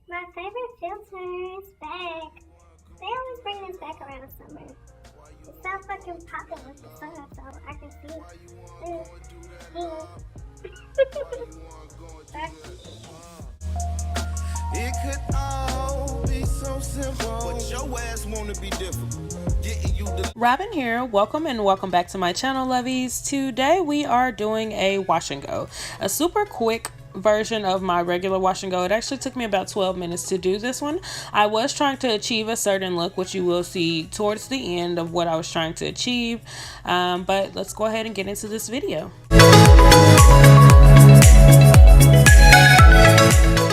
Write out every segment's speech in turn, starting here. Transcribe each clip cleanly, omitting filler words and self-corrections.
My favorite filter is back. They always bring this back around summer. It's so fucking popping with the sun, so I can see it. It could all be so simple, but your ass wanna be different. Robyn here. Welcome and welcome back to my channel, lovies. Today we are doing a wash and go, a super quick version of my regular wash and go. It actually took me about 12 minutes to do this one. I was trying to achieve a certain look, which you will see towards the end of what I was trying to achieve, but let's go ahead and get into this video.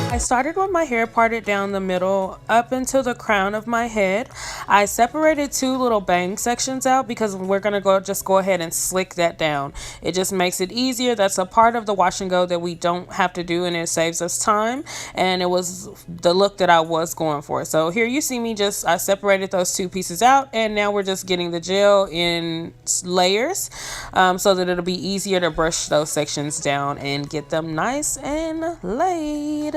I started with my hair parted down the middle up until the crown of my head. I separated two little bang sections out because we're gonna go ahead and slick that down. It just makes it easier. That's a part of the wash and go that we don't have to do, and it saves us time, and it was the look that I was going for. So here you see me I separated those two pieces out, and now we're just getting the gel in layers so that it'll be easier to brush those sections down and get them nice and laid.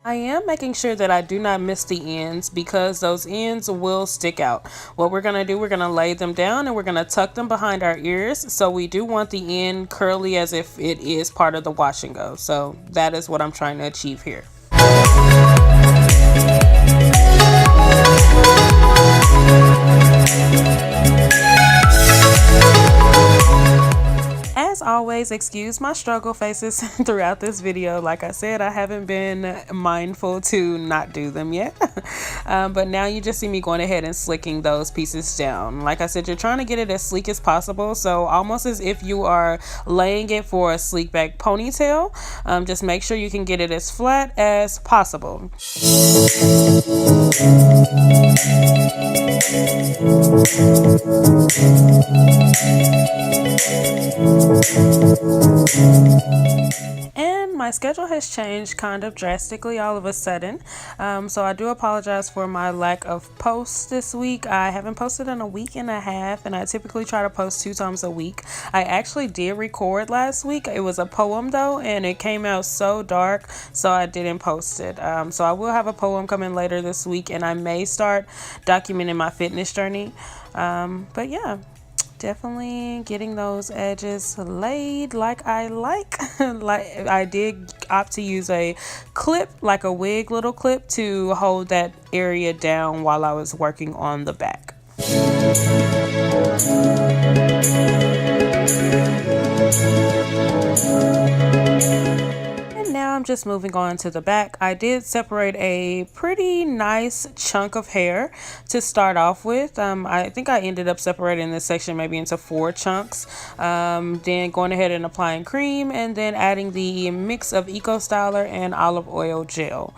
I am making sure that I do not miss the ends because those ends will stick out. What we're going to do, we're going to lay them down and we're going to tuck them behind our ears. So we do want the end curly as if it is part of the wash and go. So that is what I'm trying to achieve here. As always, excuse my struggle faces throughout this video. Like I said, I haven't been mindful to not do them yet. But now you just see me going ahead and slicking those pieces down. Like I said, you're trying to get it as sleek as possible. So almost as if you are laying it for a sleek back ponytail. Just make sure you can get it as flat as possible. And my schedule has changed kind of drastically all of a sudden, so I do apologize for my lack of posts this week. I haven't posted in a week and a half, and I typically try to post 2 times a week. I actually did record last week. It was a poem though, and it came out so dark, so I didn't post it. So I will have a poem coming later this week, and I may start documenting my fitness journey. But yeah, definitely getting those edges laid like I like. Like I did opt to use a clip, like a wig little clip, to hold that area down while I was working on the back. Now I'm just moving on to the back. I did separate a pretty nice chunk of hair to start off with. I think I ended up separating this section maybe into 4 chunks. Then going ahead and applying cream, and then adding the mix of Ecostyler and olive oil gel.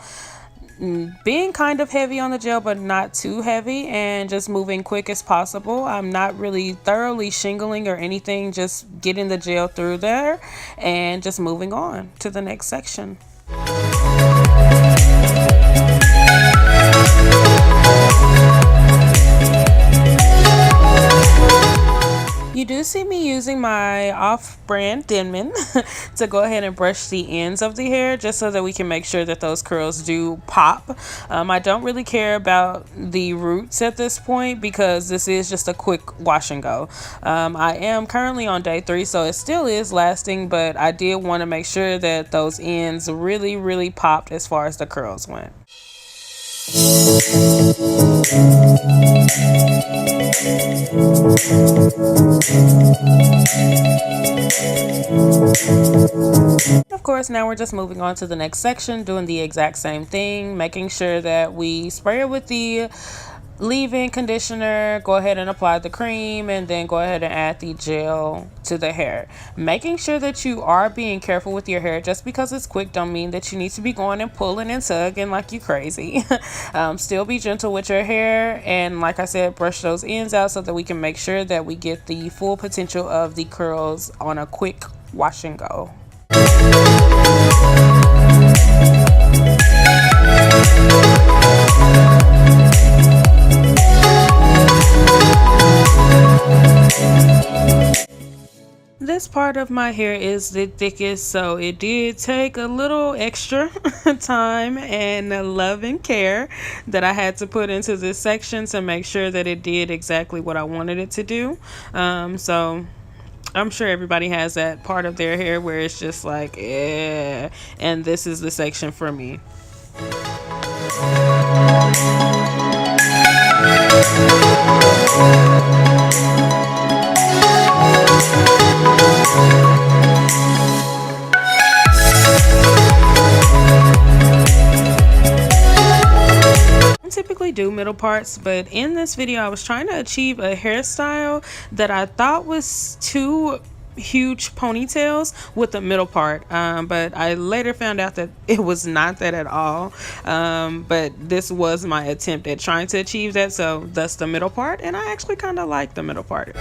Being kind of heavy on the gel, but not too heavy, and just moving quick as possible. I'm not really thoroughly shingling or anything, just getting the gel through there and just moving on to the next section. You do see me using my off-brand Denman to go ahead and brush the ends of the hair, just so that we can make sure that those curls do pop. I don't really care about the roots at this point because this is just a quick wash and go. I am currently on day 3, so it still is lasting, but I did want to make sure that those ends really popped as far as the curls went. Of course, now we're just moving on to the next section, doing the exact same thing, making sure that we spray it with the leave-in conditioner, go ahead and apply the cream, and then go ahead and add the gel to the hair. Making sure that you are being careful with your hair. Just because it's quick don't mean that you need to be going and pulling and tugging like you crazy. Still be gentle with your hair, and like I said, brush those ends out so that we can make sure that we get the full potential of the curls on a quick wash and go. this part of my hair is the thickest, so it did take a little extra time and love and care that I had to put into this section to make sure that it did exactly what I wanted it to do. So I'm sure everybody has that part of their hair where it's just like, eh, and this is the section for me. Typically do middle parts, but in this video I was trying to achieve a hairstyle that I thought was too huge ponytails with the middle part, but I later found out that it was not that at all, but this was my attempt at trying to achieve that, so that's the middle part, and I actually kind of like the middle part.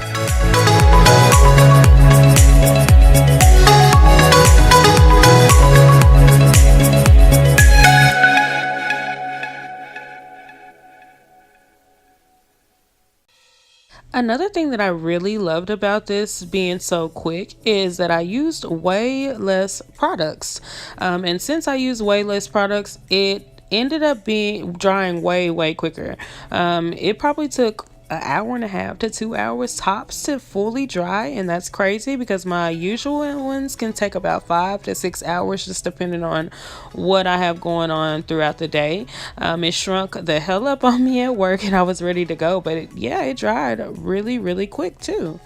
Another thing that I really loved about this being so quick is that I used way less products. And since I used way less products, it ended up being drying way quicker. It probably took an hour and a half to 2 hours tops to fully dry, and that's crazy because my usual ones can take about 5 to 6 hours just depending on what I have going on throughout the day. It shrunk the hell up on me at work and I was ready to go, but it dried really quick too.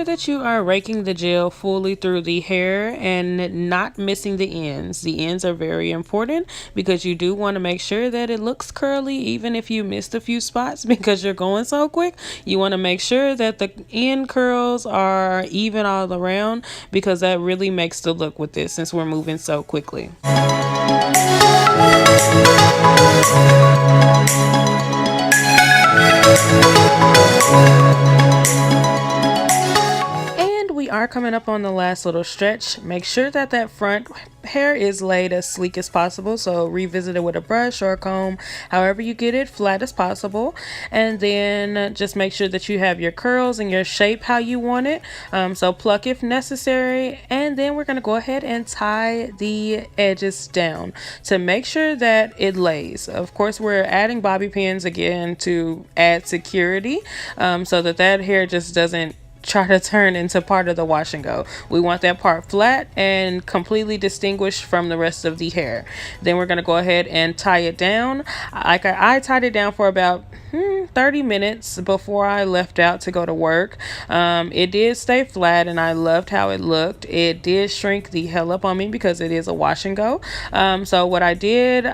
That you are raking the gel fully through the hair and not missing the ends. The ends are very important because you do want to make sure that it looks curly even if you missed a few spots because you're going so quick. You want to make sure that the end curls are even all around because that really makes the look with this since we're moving so quickly. We are coming up on the last little stretch. Make sure that that front hair is laid as sleek as possible, so revisit it with a brush or a comb, however you get it flat as possible, and then just make sure that you have your curls and your shape how you want it, so pluck if necessary, and then we're going to go ahead and tie the edges down to make sure that it lays. Of course, we're adding bobby pins again to add security, so that hair just doesn't try to turn into part of the wash and go. We want that part flat and completely distinguished from the rest of the hair. Then we're going to go ahead and tie it down. I tied it down for about 30 minutes before I left out to go to work. It did stay flat and I loved how it looked. It did shrink the hell up on me because it is a wash and go. So what I did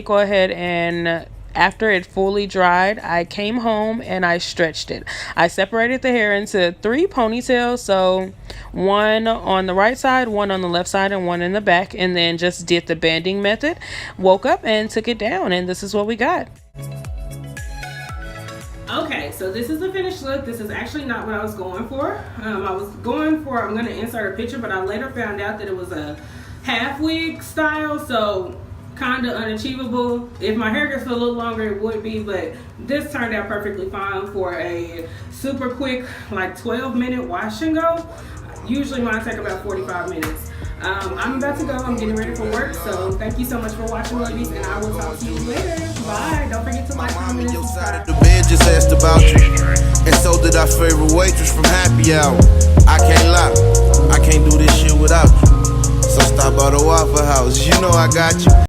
go ahead and after it fully dried, I came home and I stretched it. I separated the hair into 3 ponytails, so one on the right side, one on the left side, and one in the back, and then just did the banding method. Woke up and took it down, and this is what we got. Okay, so this is the finished look. This is actually not what I was going for. I'm going to insert a picture, but I later found out that it was a half wig style, so kind of unachievable. If my hair gets a little longer, it would be, but this turned out perfectly fine for a super quick, like 12-minute wash and go. Usually mine take about 45 minutes. I'm about to go. I'm getting ready for work, so thank you so much for watching, ladies, and I will talk to you later. Bye. Don't forget to like, comment, and subscribe. The bed just asked about you, and so did our favorite waitress from Happy Hour. I can't lie, I can't do this shit without you. So stop by the Waffle House, you know I got you.